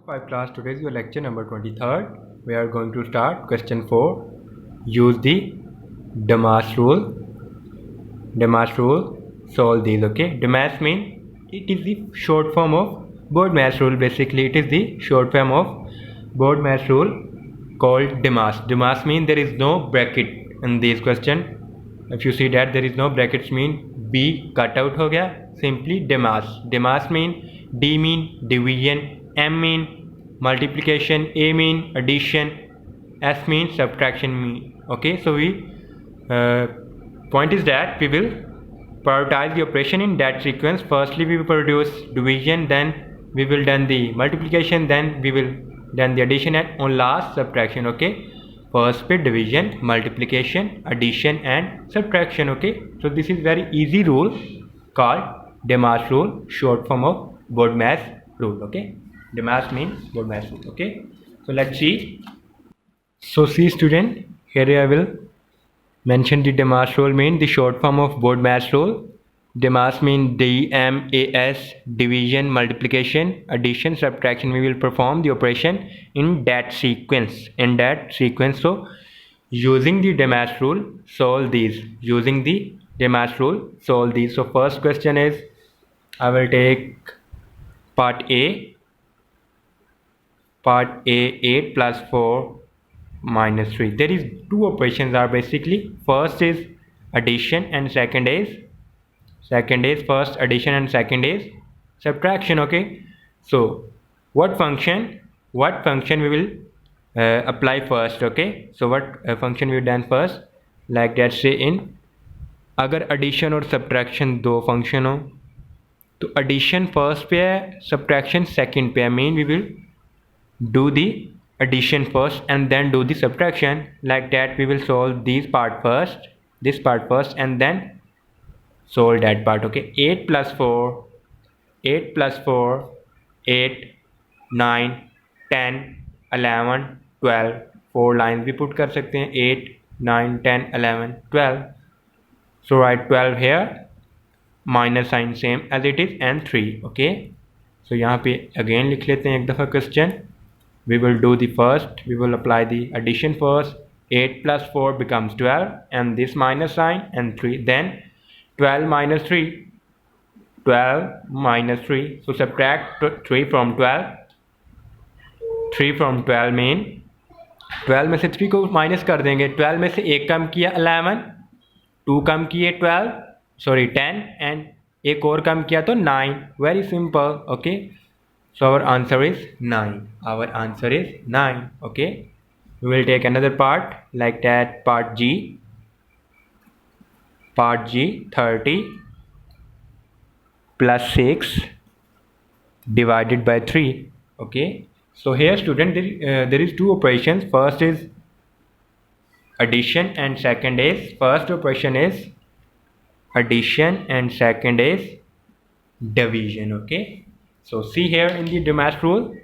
Hi class, today is your lecture number 23rd. We are going to start question 4. Use the Demas rule. Demas rule, solve these, okay? Demas mean it is the short form of Bode-Mass rule. Basically, it is the short form of Bode-Mass rule called Demas. Demas mean there is no bracket in this question. If you see that there is no brackets mean B cut out हो गया. Simply Demas. Demas mean D mean division, M mean multiplication, A mean addition, S means subtraction mean. Okay, so we point is that we will prioritize the operation in that sequence. Firstly we will produce division, then we will done the multiplication, then we will done the addition, and on last subtraction. Okay, first पे division, multiplication, addition and subtraction. Okay, so this is very easy rule called Demas rule, short form of Bode-Mass rule. Okay, Demas means Bode-Mass rule. Okay, so let's see. So see student, here I will mention the Demas rule mean the short form of Bode-Mass rule. Demas mean DMAS, division, multiplication, addition, subtraction. We will perform the operation in that sequence. So using the Demas rule, solve these. Using the Demas rule, solve these. So first question is, I will take part A. Part A, 8 plus 4 minus 3. There is two operations are basically. First is addition and second is first addition and second is subtraction. Okay, so what function we will apply first. Okay, so what function we done first, like that say in अगर addition और subtraction दो function हो तो addition first पे है, subtraction second पे है. Mean we will do the addition first and then do the subtraction. Like that we will solve this part first and then solve that part. Okay, 8 plus 4 8 9 10 11 12 4 lines भी put कर सकते हैं. 8 9 10 11 12. So write 12 here, minus sign same as it is, and 3. Okay, so यहाँ पे again लिख लेते हैं एक दफ़ा question. We will do the first, we will apply the addition first. 8 plus 4 becomes 12 and this minus sign and 3, then 12 minus 3, so subtract 3 from 12. 3 from 12 mean 12 में से 3 को माइनस कर देंगे. 12 में से 1 कम किया 11, 2 कम किए 10 and एक और कम किया तो 9. Very simple. Okay, so our answer is 9. Okay, we will take another part like that. Part G, 30 plus 6 divided by 3. Okay, so here student there is two operations. First is addition and second is first operation is addition and second is division. Okay, so see here in the Demas rule,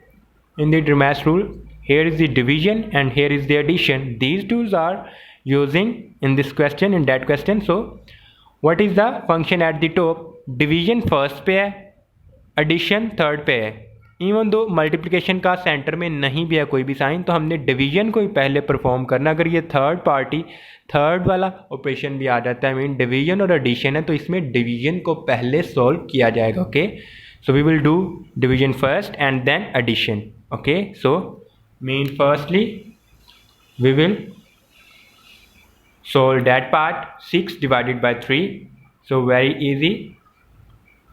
here is the division and here is the addition. These tools are using in this question, in that question. So what is the function at the top? Division first पे है, addition third पे है. Even though multiplication का centre में नहीं भी है कोई भी साइन, तो हमने डिवीजन को ही पहले परफॉर्म करना. अगर ये थर्ड वाला ऑपरेशन भी आ जाता है, मीन डिवीजन और एडिशन है, तो इसमें डिवीजन को पहले सॉल्व किया जाएगा. Okay, so we will do division first and then addition. Okay, so mean firstly we will solve that part. 6 divided by 3, so very easy.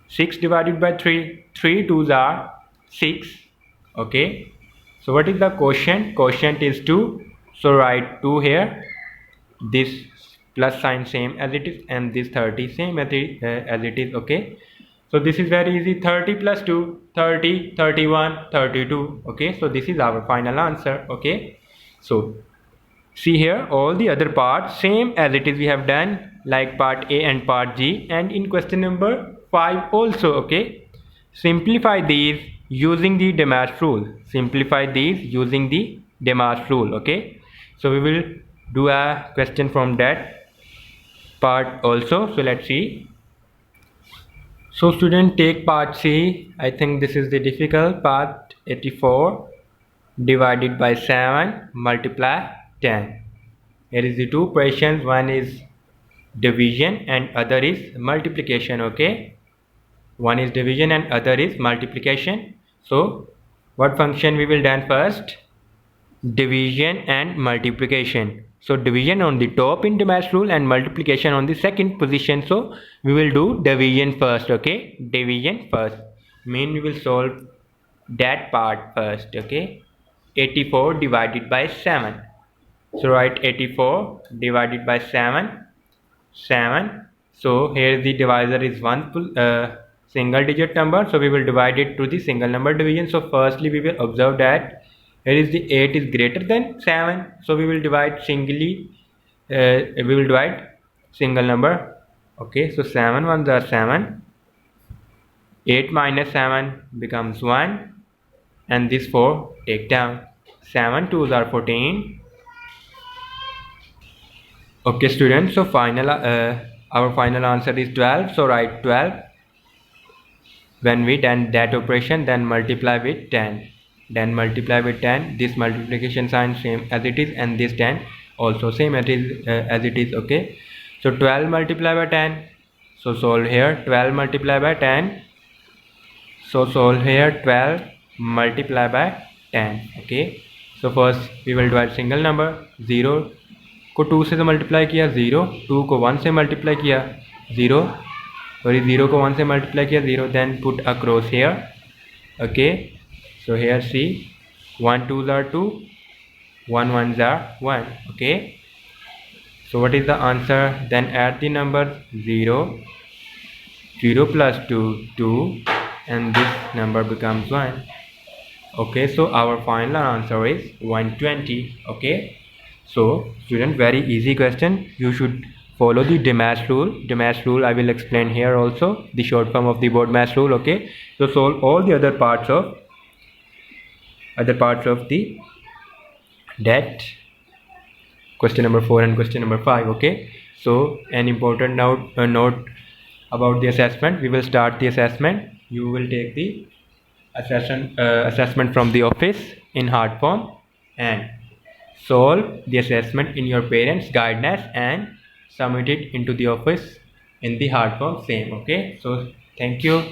6 divided by 3, 3 2s are 6. Okay, so what is the quotient is 2, so write 2 here. This plus sign same as it is and this 30 same as it is. Okay, so this is very easy. 30 plus 2, 30, 31, 32. Okay, so this is our final answer. Okay, so see here all the other parts same as it is we have done, like part A and part G, and in question number 5 also. Okay, simplify these using the Demas rule. Okay, so we will do a question from that part also. So let's see. So student, take part C. I think this is the difficult part. 84 divided by 7 multiply 10. Here is the two questions. One is division and other is multiplication. Okay, one is division and other is multiplication. So what function we will done first? Division and multiplication. So division on the top in Demar's rule and multiplication on the second position. So we will do division first. Okay, division first mean we will solve that part first. Okay, 84 divided by 7. So write 84 divided by 7. So here the divisor is one single digit number, so we will divide it to the single number division. So firstly we will observe that here is the 8 is greater than 7, so we will divide singly, we will divide single number. Okay, so 7 ones are 7, 8 minus 7 becomes 1, and this 4 take down, 7 2s are 14. Okay students, so our final answer is 12. So write 12. When we done that operation, then multiply with 10. Then multiply with 10. This multiplication sign same as it is, and this 10 also same as it is. Okay. So 12 multiplied by 10. So solve here 12 multiplied by 10. So solve here 12 multiplied by 10. Okay. So first we will divide single number. 0 को 2 से multiply किया 0, 2 को 1 से multiply किया 0, sorry 0 को 1 से multiply किया 0, then put across here. Okay, so here C 1 2s are 2, 1 1s are 1. Okay, so what is the answer? Then add the number 0, 0 plus 2 2, and this number becomes 1. Okay, so our final answer is 120. Okay, so student, very easy question. You should follow the Demar's rule. Demar's rule I will explain here also, the short form of the BODMAS rule. Okay, so solve all the other parts of the that question number 4 and question number 5. Okay, so an important note about the assessment. We will start the assessment. You will take the assessment from the office in hard form and solve the assessment in your parents' guidance and submit it into the office in the hard form same. Okay, so thank you.